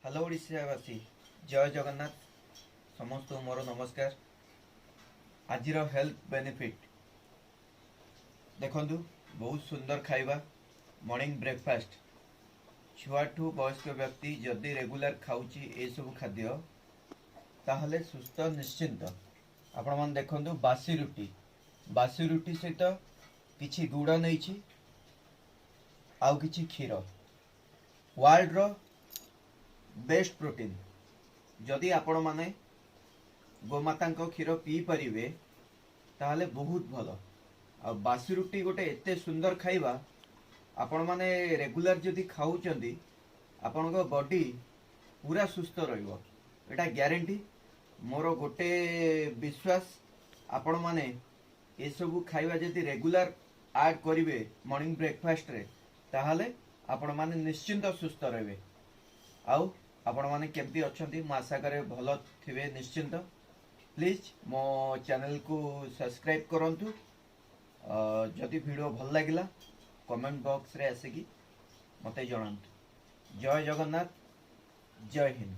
Hello ओडिशावासी जय जगन्नाथ समस्त मोर नमस्कार। आज हेल्थ बेनिफिट देखु बहुत सुंदर खाइबा मॉर्निंग ब्रेकफास्ट छुआठू वयस्क व्यक्ति जदि रेगुलर खाऊची ए सब खाद्य ताहले सुस्थ निश्चिंत। आपण मन देखंतु बासी रुटी सहित किछि गुड़ नहीं आउ किछि क्षीर वर्ल्ड रो बेस्ट प्रोटीन जदि आपण माने गोमाता क्षीर पी पारिबे ताहले बहुत भल। आ बासी रुटी गोटे एते सुंदर खाइबा आपण माने रेगुलर जदि खाऊचंदी आपण बॉडी पूरा सुस्थ रहिबो एटा ग्यारंटी मोर गोटे विश्वास। आपण माने ये सब खाइबा जदि रेगुलर ऐड करिवे मॉर्निंग ब्रेकफास्ट रे ताहले आपण माने निश्चिंत सुस्थ रहिबे। आउ आपण माने केमती अछंती मु आशा करे भल थिबे निश्चिंत। प्लीज मो चैनल को सब्सक्राइब करंतु। जदि वीडियो भल लागिला कमेंट बॉक्स रे आसिकी मते जणांतु। जय जगन्नाथ जय हिंद।